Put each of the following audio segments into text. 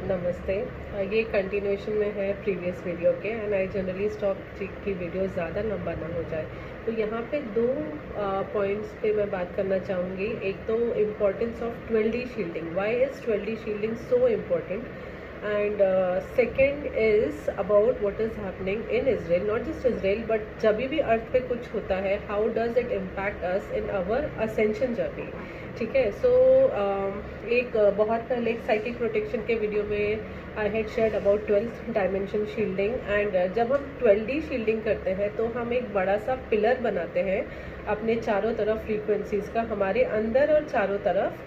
नमस्ते। ये कंटिन्यूएशन में है प्रीवियस वीडियो के एंड आई जनरली स्टॉप की वीडियो ज़्यादा लंबा ना हो जाए। तो यहाँ पे दो पॉइंट्स पे मैं बात करना चाहूँगी। एक तो importance of 12D shielding, why is 12D shielding so important, and second is about what is happening in Israel, not just Israel but जब भी अर्थ पे कुछ होता है, how does it impact us in our ascension journey. ठीक है, सो एक बहुत पहले एक साइकिक प्रोटेक्शन के वीडियो में I had shared about 12th dimension shielding, and जब हम 12D शील्डिंग करते हैं तो हम एक बड़ा सा पिलर बनाते हैं अपने चारों तरफ फ्रीक्वेंसीज का, हमारे अंदर और चारों तरफ।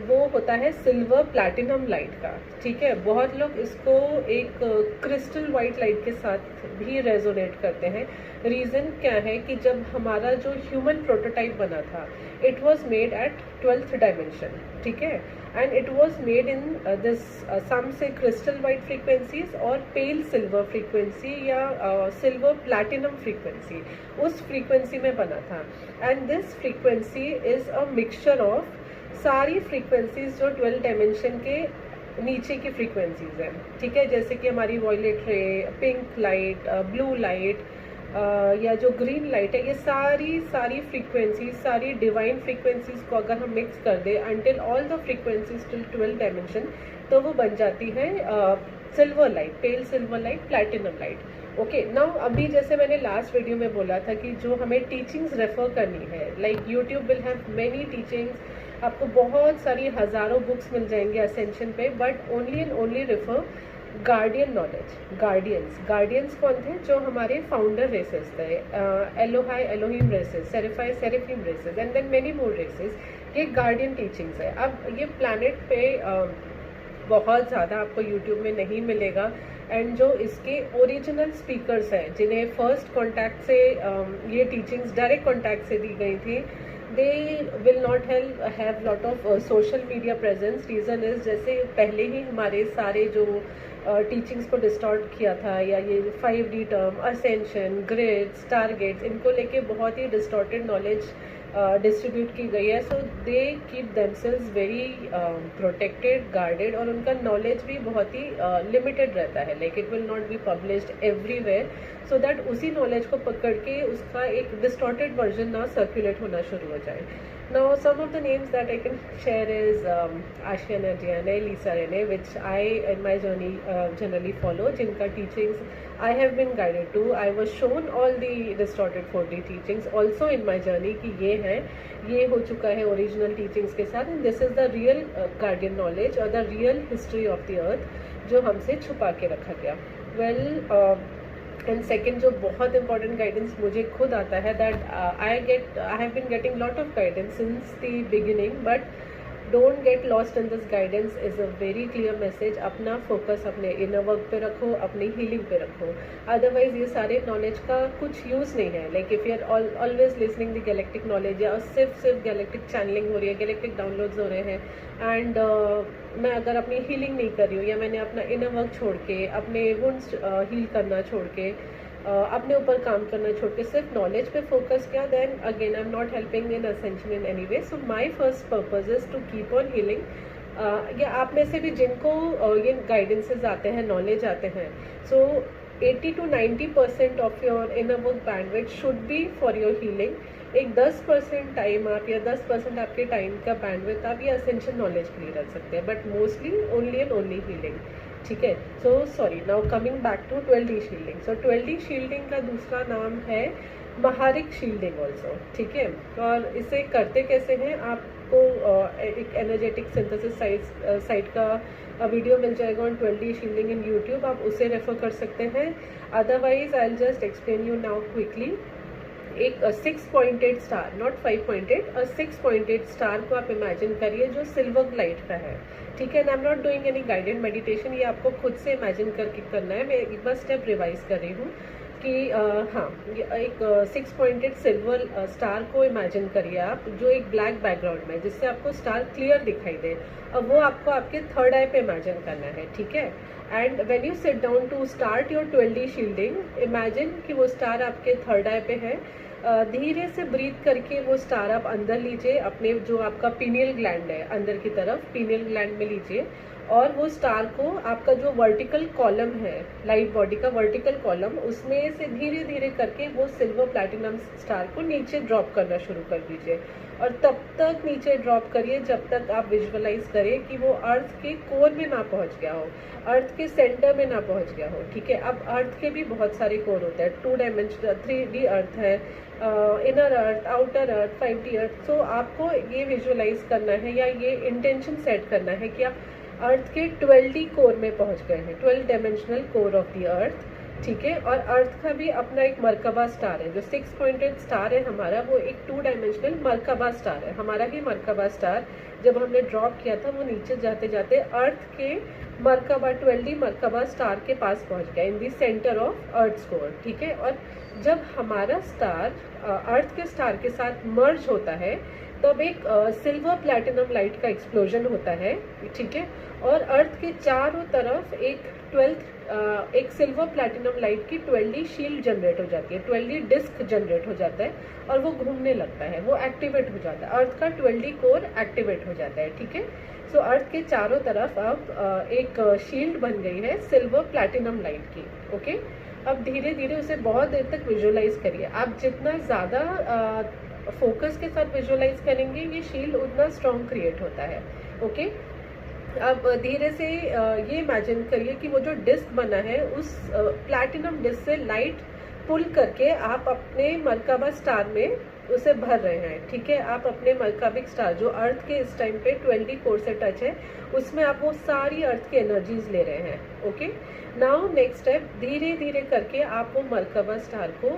वो होता है सिल्वर प्लैटिनम लाइट का। ठीक है, बहुत लोग इसको एक क्रिस्टल वाइट लाइट के साथ भी रेजोनेट करते हैं। रीज़न क्या है कि जब हमारा जो ह्यूमन प्रोटोटाइप बना था, it was made at 12th dimension. ठीक है, and it was made in this some से क्रिस्टल वाइट फ्रीक्वेंसीज और पेल सिल्वर फ्रीक्वेंसी या सिल्वर प्लैटिनम फ्रीक्वेंसी, उस फ्रीक्वेंसी में बना था। And this frequency is a mixture of सारी फ्रीक्वेंसीज जो 12 डायमेंशन के नीचे की फ्रीक्वेंसीज हैं। ठीक है, जैसे कि हमारी वॉयलेट रे, पिंक लाइट, ब्लू लाइट या जो ग्रीन लाइट है, ये सारी फ्रीक्वेंसीज, सारी डिवाइन फ्रीक्वेंसीज को अगर हम मिक्स कर दें until all the frequencies till 12 dimension, तो वो बन जाती है silver light, pale silver light, platinum light. Okay, now अभी जैसे मैंने लास्ट वीडियो में बोला था कि जो हमें टीचिंग्स रेफर करनी है, like YouTube will have many teachings, आपको बहुत सारी हज़ारों बुक्स मिल जाएंगे असेंशन पे, but only and only refer guardian knowledge. Guardians कौन थे? जो हमारे फाउंडर रेसेस थे, Elohei Elohim races, Seraphei Seraphim races, and then many more races. ये गार्डियन टीचिंग्स है। अब ये प्लैनेट पे बहुत ज़्यादा आपको यूट्यूब में नहीं मिलेगा, एंड जो इसके ओरिजिनल स्पीकर्स हैं, जिन्हें फर्स्ट कॉन्टैक्ट से ये टीचिंग्स डायरेक्ट कॉन्टैक्ट से दी गई थी, they will not have lot of social media presence. Reason is जैसे पहले ही हमारे सारे जो टीचिंग्स को डिस्टॉर्ट किया था, या ये 5D term, ascension, grids, targets, इनको लेके बहुत ही डिस्टॉर्टेड नॉलेज डिस्ट्रीब्यूट की गई है। So they keep themselves very protected, guarded, और उनका नॉलेज भी बहुत ही लिमिटेड रहता है। Like it will not be published everywhere, so that उसी नॉलेज को पकड़ के उसका एक डिस्टॉर्टेड वर्जन ना सर्कुलेट होना शुरू हो जाए। Now some of the names that I can share is Ashia Nagiane, Lisa Rene, which I in my journey generally follow, जिनका teachings I have been guided to. I was shown all the distorted 4D teachings also in my journey कि ये हो चुका है original teachings के साथ, and this is the real guardian knowledge or the real history of the earth जो हमसे छुपा के रखा गया। Well, एंड सेकेंड जो बहुत इंपॉर्टेंट गाइडेंस मुझे खुद आता है, that I have been getting lot of guidance since the beginning, but don't get lost in this guidance is a very clear message. अपना फोकस अपने इनर वर्क पे रखो, अपनी हीलिंग पे रखो, अदरवाइज ये सारे नॉलेज का कुछ यूज़ नहीं है। Like if you are always listening the galactic knowledge, या सिर्फ गैलेक्टिक चैनलिंग हो रही है, गैलेक्टिक डाउनलोड्स हो रहे हैं, एंड मैं अगर अपनी हीलिंग नहीं कर रही हूँ, या मैंने अपना इनर वर्क छोड़ के, अपने वुंड्स हील करना छोड़ के, अपने ऊपर काम करना छोड़ के सिर्फ नॉलेज पे फोकस किया, then again I am not helping in ascension in any way. So my first purpose is to keep on healing. या आप में से भी जिनको ये गाइडेंसेज आते हैं, नॉलेज आते हैं, सो 80 to 90% of your inner work bandwidth should be for your healing. एक 10% टाइम आप, या 10% आपके टाइम का बैंडविड्थ आप ये असेंशन नॉलेज के लिए रख सकते हैं, but mostly only and only healing. ठीक है, so sorry, now coming back to 12D shielding. So 12D shielding का दूसरा नाम है महारिक शील्डिंग ऑल्सो। ठीक है, और इसे करते कैसे हैं, आपको एक एनर्जेटिक सिंथेसिस साइट का वीडियो मिल जाएगा on 12D shielding in YouTube, आप उसे रेफर कर सकते हैं। Otherwise I will just explain you now quickly. एक 6 pointed star, not 5 pointed, 6 pointed star को आप इमेजिन करिए जो सिल्वर लाइट का है। ठीक है, and I am not doing any guided meditation, ये आपको खुद से इमेजिन करके करना है। मैं एक बार स्टेप रिवाइज कर रही हूँ कि हाँ, एक 6 पॉइंटेड सिल्वर स्टार को इमेजिन करिए आप, जो एक ब्लैक बैकग्राउंड में, जिससे आपको स्टार क्लियर दिखाई दे। अब वो आपको आपके थर्ड आई पे इमेजिन करना है। ठीक है, and when you sit down to start your 12D shielding, imagine कि वो स्टार आपके थर्ड आई पे है, धीरे से ब्रीथ करके वो स्टार आप अंदर लीजिए, अपने जो आपका पीनियल ग्लैंड है अंदर की तरफ पीनियल ग्लैंड में लीजिए, और वो स्टार को आपका जो वर्टिकल कॉलम है लाइट बॉडी का वर्टिकल कॉलम, उसमें से धीरे धीरे करके वो सिल्वर प्लैटिनम स्टार को नीचे ड्रॉप करना शुरू कर दीजिए। और तब तक नीचे ड्रॉप करिए जब तक आप विजुअलाइज करें कि वो अर्थ के कोर में ना पहुंच गया हो, अर्थ के सेंटर में ना पहुंच गया हो। ठीक है, अब अर्थ के भी बहुत सारे कोर होते हैं, 2 डायमेंशनल 3D अर्थ है, इनर अर्थ, आउटर अर्थ, 5D अर्थ। तो आपको ये विजुअलाइज करना है या ये इंटेंशन सेट करना है कि आप अर्थ के 12D कोर में पहुंच गए हैं, 12 dimensional core of the earth. ठीक है, और अर्थ का भी अपना एक मरकबा स्टार है, जो 6 पॉइंटेड स्टार है हमारा, वो एक 2 डायमेंशनल मरकबा स्टार है। हमारा ही मरकबा स्टार जब हमने ड्रॉप किया था वो नीचे जाते जाते अर्थ के मरकबा 12D मरकबा स्टार के पास पहुंच गया, in the centre of earth core. ठीक है, और जब हमारा स्टार अर्थ के स्टार के साथ मर्ज होता है तब एक सिल्वर प्लैटिनम लाइट का एक्सप्लोजन होता है। ठीक है, और अर्थ के चारों तरफ एक सिल्वर प्लैटिनम लाइट की 12D शील्ड जनरेट हो जाती है, 12D डिस्क जनरेट हो जाता है और वो घूमने लगता है, वो एक्टिवेट हो जाता है, अर्थ का 12D कोर एक्टिवेट हो जाता है। ठीक है, सो अर्थ के चारों तरफ अब एक शील्ड बन गई है सिल्वर प्लैटिनम लाइट की। ओके, अब धीरे धीरे उसे बहुत देर तक विजुअलाइज करिए। आप जितना ज़्यादा फोकस के साथ विजुअलाइज करेंगे ये शील्ड उतना स्ट्रॉन्ग क्रिएट होता है। ओके, अब धीरे से ये इमेजिन करिए कि वो जो डिस्क बना है उस प्लैटिनम डिस्क से लाइट पुल करके आप अपने मरकबा स्टार में उसे भर रहे हैं। ठीक है, आप अपने मरकबिक स्टार जो अर्थ के इस टाइम पे 12D कोर से टच है उसमें आप वो सारी अर्थ की एनर्जीज ले रहे हैं। ओके, नाउ नेक्स्ट स्टेप, धीरे धीरे करके आप वो मरकबा स्टार को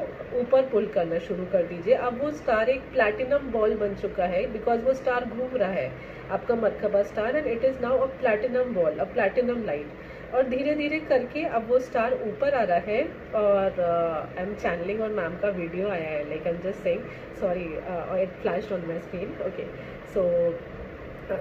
ऊपर पुल करना शुरू कर दीजिए। अब वो स्टार एक प्लैटिनम बॉल बन चुका है, बिकॉज वो स्टार घूम रहा है आपका Merkaba star, and it is now a platinum ball, a platinum light. और धीरे धीरे करके अब वो स्टार ऊपर आ रहा है, और आई एम चैनलिंग और मैम का वीडियो आया है, like I am just saying, sorry it flashed on my screen. Okay, so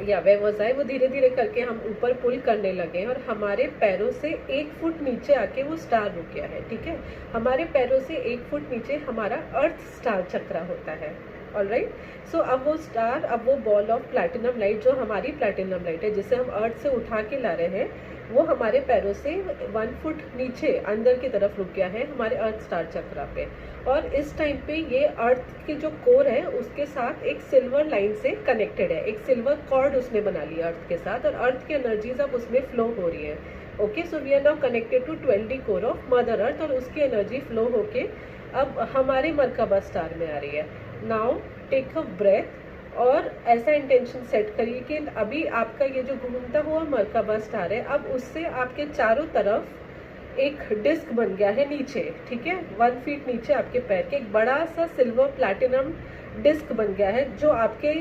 yeah way was I, वो धीरे धीरे करके हम ऊपर पुल करने लगे और हमारे पैरों से 1 फुट नीचे आके वो स्टार रुक गया है। ठीक है, हमारे पैरों से 1 फुट नीचे हमारा अर्थ स्टार चक्रा होता है। ऑलराइट, सो अब वो स्टार, अब वो बॉल ऑफ प्लैटिनम लाइट जो हमारी प्लैटिनम लाइट है जिसे हम अर्थ से उठा के ला रहे हैं, वो हमारे पैरों से 1 फुट नीचे अंदर की तरफ रुक गया है हमारे अर्थ स्टार चक्रा पे। और इस टाइम पे ये अर्थ की जो कोर है उसके साथ एक सिल्वर लाइन से कनेक्टेड है, एक सिल्वर कॉर्ड उसने बना लिया अर्थ के साथ, और अर्थ की एनर्जीज अब उसमें फ्लो हो रही है। Okay, so we are now connected to 12D core of mother earth, और उसकी एनर्जी फ्लो होके अब हमारे मरकबा स्टार में आ रही है। नाउ टेक अ ब्रेथ और ऐसा इंटेंशन सेट करिए कि अभी आपका ये जो घूमता हुआ मरकबा स्टार है, अब उससे आपके चारों तरफ एक डिस्क बन गया है नीचे। ठीक है, 1 फीट नीचे आपके पैर के एक बड़ा सा सिल्वर प्लैटिनम डिस्क बन गया है, जो आपके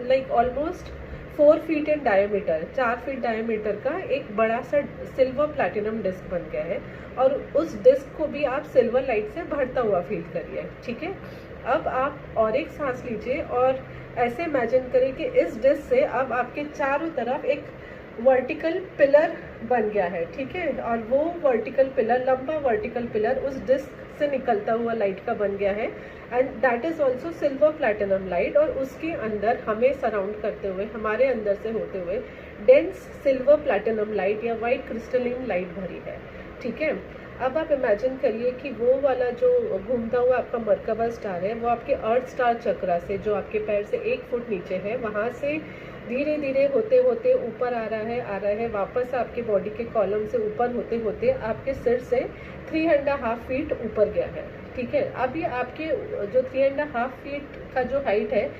like almost 4 feet in diameter, 4 feet diameter का एक बड़ा सा सिल्वर प्लैटिनम डिस्क बन गया है, और उस डिस्क को भी आप सिल्वर लाइट से भरता हुआ फील करिए। ठीक है, अब आप और एक सांस लीजिए और ऐसे इमेजिन करें कि इस डिस्क से अब आपके चारों तरफ एक वर्टिकल पिलर बन गया है। ठीक है, और वो वर्टिकल पिलर, लंबा वर्टिकल पिलर उस डिस्क से निकलता हुआ लाइट का बन गया है, and that is also silver platinum light. और उसके अंदर हमें सराउंड करते हुए, हमारे अंदर से होते हुए डेंस सिल्वर प्लैटिनम लाइट या वाइट क्रिस्टलिन लाइट भरी है। ठीक है, अब आप इमेजिन करिए कि वो वाला जो घूमता हुआ आपका मरकबा स्टार है वो आपके अर्थ स्टार चक्रा से, जो आपके पैर से 1 फुट नीचे है, वहाँ से धीरे धीरे होते होते ऊपर आ रहा है, वापस आपके बॉडी के कॉलम से ऊपर होते होते आपके सिर से 3.5 फीट ऊपर गया है। ठीक है, अब ये आपके जो 3.5 फीट का जो हाइट है,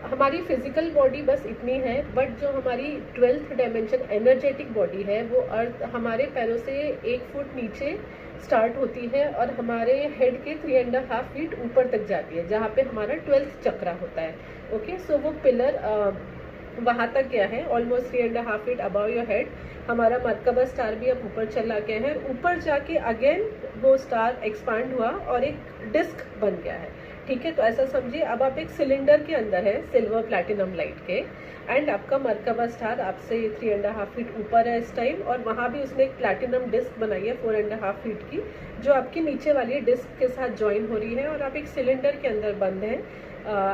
हमारी फिजिकल बॉडी बस इतनी है, बट जो हमारी 12th डायमेंशन एनर्जेटिक बॉडी है वो अर्थ हमारे पैरों से 1 फुट नीचे स्टार्ट होती है और हमारे हेड के 3.5 फीट ऊपर तक जाती है, जहाँ पे हमारा 12th चक्रा होता है। ओके, सो वो पिलर वहाँ तक गया है, almost 3.5 feet above your head. हमारा मरकबा स्टार भी अब ऊपर चला गया है, ऊपर जाके अगेन वो स्टार एक्सपांड हुआ और एक डिस्क बन गया है। ठीक है। तो ऐसा समझिए अब आप एक सिलेंडर के अंदर है सिल्वर प्लैटिनम लाइट के, एंड आपका मरकबा स्टार आपसे 3.5 फीट ऊपर है इस टाइम, और वहाँ भी उसने एक प्लैटिनम डिस्क बनाई है 4.5 फीट की, जो आपकी नीचे वाली डिस्क के साथ ज्वाइन हो रही है, और आप एक सिलेंडर के अंदर बंद हैं,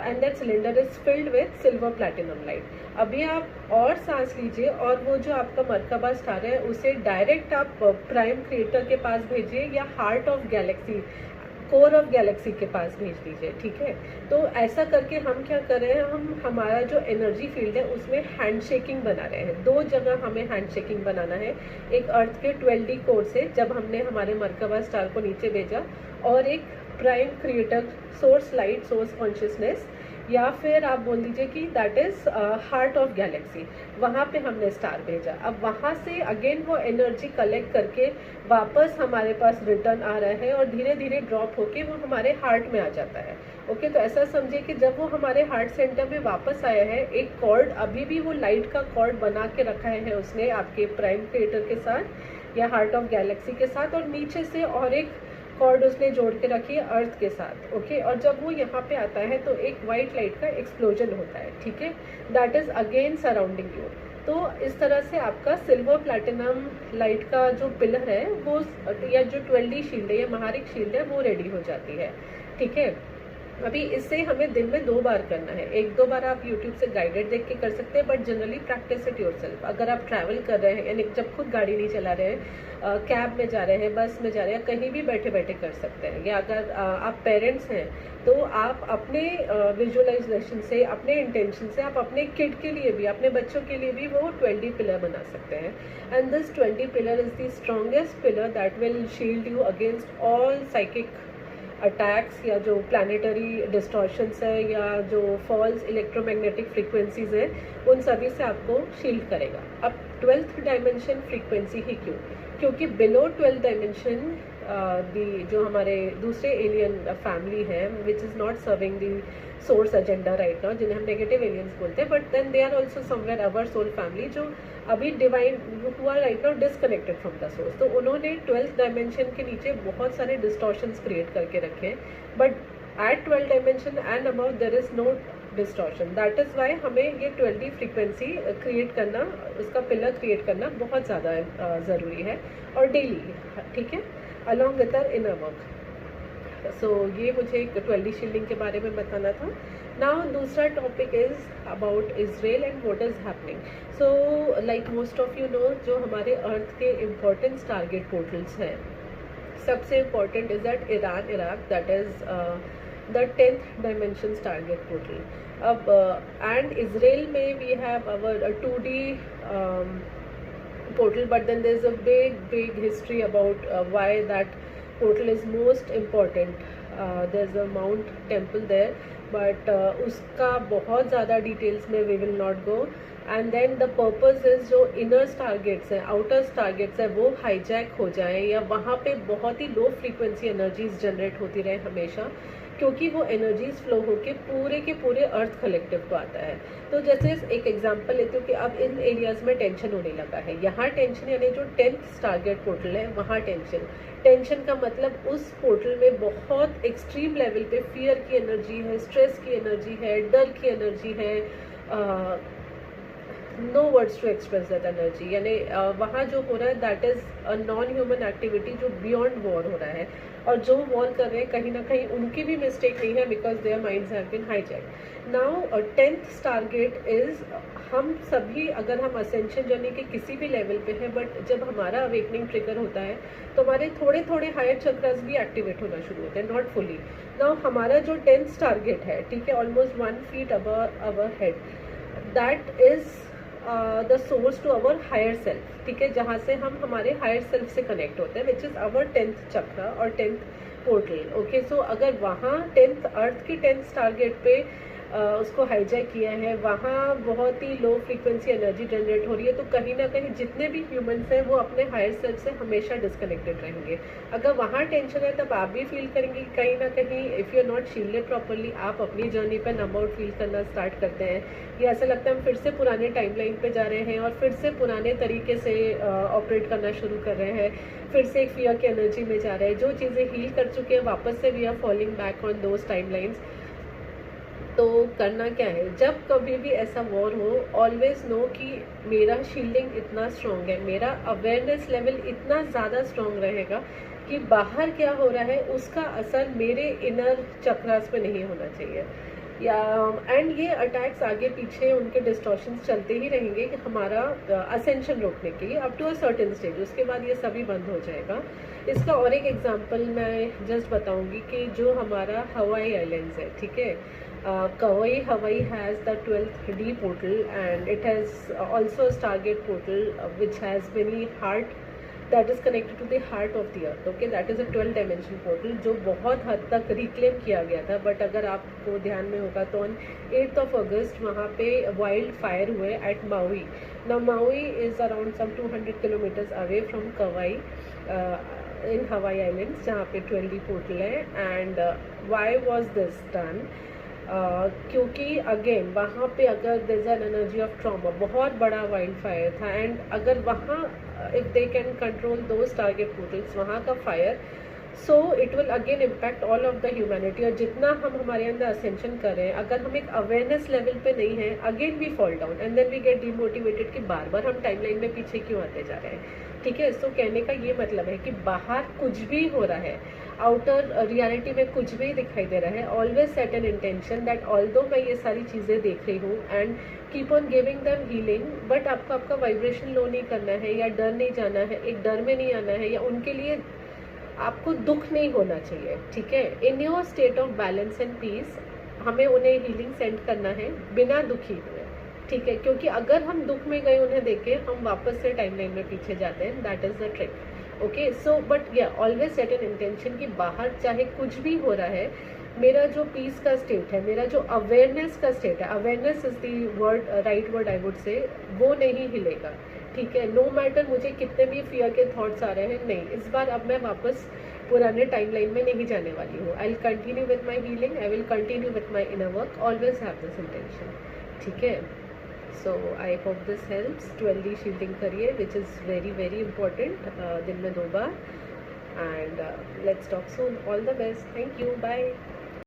and that cylinder is filled with silver platinum light. अभी आप और सांस लीजिए, और वो जो आपका मरकबा स्टार है उसे डायरेक्ट आप प्राइम क्रिएटर के पास भेजिए, या heart of Galaxy, core of Galaxy के पास भेज दीजिए, ठीक है। तो ऐसा करके हम क्या कर रहे हैं, हम हमारा जो एनर्जी फील्ड है उसमें हैंड शेकिंग बना रहे हैं। 2 जगह हमें हैंड शेकिंग बनाना है, एक अर्थ के 12D कोर से जब हमने हमारे मरकबा स्टार को नीचे भेजा, और एक prime creator source light, source consciousness, या फिर आप बोल दीजिए कि that is heart of Galaxy, वहाँ पे हमने स्टार भेजा। अब वहाँ से अगेन वो एनर्जी कलेक्ट करके वापस हमारे पास रिटर्न आ रहा है, और धीरे धीरे ड्रॉप होके वो हमारे हार्ट में आ जाता है। ओके, तो ऐसा समझिए कि जब वो हमारे हार्ट सेंटर में वापस आया है, एक कॉर्ड अभी भी वो लाइट का कॉर्ड बना के रखा है उसने आपके प्राइम क्रिएटर के साथ या हार्ट ऑफ गैलेक्सी के साथ, और नीचे से और एक कॉर्ड उसने जोड़ के रखी है अर्थ के साथ। ओके, और जब वो यहाँ पे आता है तो एक वाइट लाइट का एक्सप्लोजन होता है, ठीक है, that is again surrounding you. तो इस तरह से आपका सिल्वर प्लैटिनम लाइट का जो पिलर है वो, या जो 12D शील्ड है या महारिक शील्ड है, वो रेडी हो जाती है, ठीक है। अभी इससे हमें दिन में 2 बार करना है। 1-2 बार आप YouTube से गाइडेड देख के कर सकते हैं, but generally practice it yourself. अगर आप ट्रैवल कर रहे हैं, यानी जब खुद गाड़ी नहीं चला रहे हैं, कैब में जा रहे हैं, बस में जा रहे हैं, कहीं भी बैठे बैठे कर सकते हैं। या अगर आप पेरेंट्स हैं तो आप अपने विजुअलाइजेशन से, अपने इंटेंशन से, आप अपने किड के लिए भी, अपने बच्चों के लिए भी वो 12D पिलर बना सकते हैं। And this 12D pillar is the strongest pillar that will shield you against all psychic attacks, या जो प्लानिटरी डिस्टॉर्शंस है, या जो फॉल्स इलेक्ट्रोमैग्नेटिक फ्रीक्वेंसीज हैं, उन सभी से आपको शील्ड करेगा। अब 12th डायमेंशन फ्रीक्वेंसी ही क्यों? क्योंकि बिलो 12th डायमेंशन जो हमारे दूसरे एलियन फैमिली है which is not serving the source agenda right now, जिन्हें हम नेगेटिव एलियंस बोलते हैं, but then they are also somewhere our soul family, जो अभी divine who are right now disconnected from the source. तो उन्होंने 12th dimension के नीचे बहुत सारे डिस्टॉर्शंस क्रिएट करके रखे हैं, but at 12th dimension and about there is no distortion. That is why हमें ये 12D फ्रीक्वेंसी क्रिएट करना, उसका पिलर क्रिएट करना बहुत ज़्यादा ज़रूरी है, और डेली, ठीक है, along with our inner work. So ये मुझे 12D शील्डिंग के बारे में बताना था। नाउ दूसरा topic is about Israel and what is happening. So like most of you know, जो हमारे अर्थ के इम्पोर्टेंट टारगेट पोर्टल्स हैं, सबसे important is that Iran Iraq, that is the 10th dimension target portal. अब and Israel में we have our 2D portal, but then there's a big history about why that portal is most important. There's a Mount Temple there, but उसका बहुत ज़्यादा details में we will not go. And then the purpose is जो inner targets हैं, outer targets हैं, वो hijack हो जाए, या वहाँ पे बहुत ही लो फ्रीक्वेंसी एनर्जीज जनरेट होती रहे हमेशा, क्योंकि वो एनर्जीज फ्लो होके पूरे के पूरे अर्थ कलेक्टिव को आता है। तो जैसे एक एग्जांपल लेती हूँ कि अब इन एरियाज में टेंशन होने लगा है, यहाँ टेंशन, यानी जो 10th टारगेट पोर्टल है वहाँ टेंशन का मतलब उस पोर्टल में बहुत एक्सट्रीम लेवल पे फियर की एनर्जी है, स्ट्रेस की एनर्जी है, डर की एनर्जी है, no words to express that energy. यानी वहाँ जो हो रहा है that is a non human activity जो बियॉन्ड वॉर हो रहा है, और जो वॉर कर रहे हैं कहीं ना कहीं उनकी भी मिस्टेक नहीं है, because their minds have been hijacked. Now 10th target is, हम सभी अगर हम असेंशन जर्नी के किसी भी लेवल पे हैं, बट जब हमारा अवेकनिंग ट्रिगर होता है तो हमारे थोड़े थोड़े हायर चक्रास भी एक्टिवेट होना शुरू होते हैं, नॉट फुली। नाउ हमारा जो 10th टारगेट है, ठीक है, almost 1 feet above our head, that is the source to our higher self, ठीक है, जहाँ से हम हमारे हायर सेल्फ से कनेक्ट होते हैं, विच इज़ अवर 10th चक्रा और 10th पोर्टल। ओके, सो अगर वहाँ 10th अर्थ की 10th टारगेट पे उसको हाईजैक किया है, वहाँ बहुत ही लो फ्रीक्वेंसी एनर्जी जनरेट हो रही है, तो कहीं ना कहीं जितने भी ह्यूमंस हैं वो अपने हायर सेल्फ से हमेशा डिस्कनेक्टेड रहेंगे। अगर वहाँ टेंशन है तब आप भी फील करेंगे कि कहीं ना कहीं if you are not shielded properly, आप अपनी जर्नी पे नंबर आउट फील करना स्टार्ट करते हैं। ये ऐसा लगता है हम फिर से पुराने टाइमलाइन पे जा रहे हैं और फिर से पुराने तरीके से ऑपरेट करना शुरू कर रहे हैं, फिर से एक फियर की एनर्जी में जा रहे हैं। जो चीज़ें हील कर चुके हैं वापस से we are following back on those timelines. तो करना क्या है, जब कभी भी ऐसा वॉर हो, ऑलवेज नो कि मेरा शील्डिंग इतना स्ट्रॉन्ग है, मेरा अवेयरनेस लेवल इतना ज़्यादा स्ट्रॉन्ग रहेगा कि बाहर क्या हो रहा है उसका असर मेरे इनर चक्रास पे नहीं होना चाहिए। या एंड ये अटैक्स आगे पीछे उनके डिस्टॉर्शंस चलते ही रहेंगे कि हमारा असेंशन रोकने के लिए up to a certain stage, उसके बाद ये सभी बंद हो जाएगा। इसका और एक एग्जांपल मैं जस्ट बताऊंगी कि जो हमारा हवाई आइलैंड्स है, ठीक है, Kauai Hawaii has the 12th D portal and it has also a Stargate portal which has many heart that is connected to the heart of the earth. Okay, that is a 12 dimension portal जो बहुत हद तक reclaim किया गया था, but अगर आपको ध्यान में होगा तो ऑन 8th of August वहाँ पे वाइल्ड फायर हुए at Maui. Now Maui is around some 200 kilometers away from Kauai in Hawaii Islands जहाँ पे 12D portal है। and why was this done? क्योंकि अगेन वहाँ पे अगर there an energy of trauma, बहुत बड़ा वाइल्ड फायर था, एंड अगर वहाँ if they can control those target portals, वहाँ का fire, so it will again impact all of the humanity. और जितना हम हमारे अंदर असेंशन कर रहे हैं, अगर हम एक अवेयरनेस लेवल पे नहीं है, again we fall down and then we get demotivated कि बार बार हम टाइमलाइन में पीछे क्यों आते जा रहे हैं। ठीक है, सो कहने का ये मतलब है कि बाहर कुछ भी हो रहा है, आउटर रियलिटी में कुछ भी दिखाई दे रहा है, always set an intention that although मैं ये सारी चीज़ें देख रही हूँ and keep on giving them healing, but आपको आपका वाइब्रेशन लो नहीं करना है, या डर नहीं जाना है, एक डर में नहीं आना है, या उनके लिए आपको दुख नहीं होना चाहिए। ठीक है, in your state of balance and peace हमें उन्हें हीलिंग सेंड करना है बिना दुखी हुए। ठीक है, क्योंकि अगर हम दुख में गए उन्हें देखे, हम वापस से टाइमलाइन में पीछे जाते हैं। That is the trick. Okay, so but या ऑलवेज सेट एन इंटेंशन कि बाहर चाहे कुछ भी हो रहा है, मेरा जो पीस का स्टेट है, मेरा जो अवेयरनेस का स्टेट है, awareness is the word, right word I would say, वो नहीं हिलेगा। ठीक है, नो मैटर मुझे कितने भी फियर के थॉट्स आ रहे हैं, नहीं, इस बार अब मैं वापस पुराने टाइमलाइन में नहीं जाने वाली हूँ। I will continue with my healing, I will continue with my inner work, always have this intention. ठीक है, so I hope this helps. 12D shielding करिए, which is very very important, दिन में 2 बार, and let's talk soon. All the best, thank you, bye.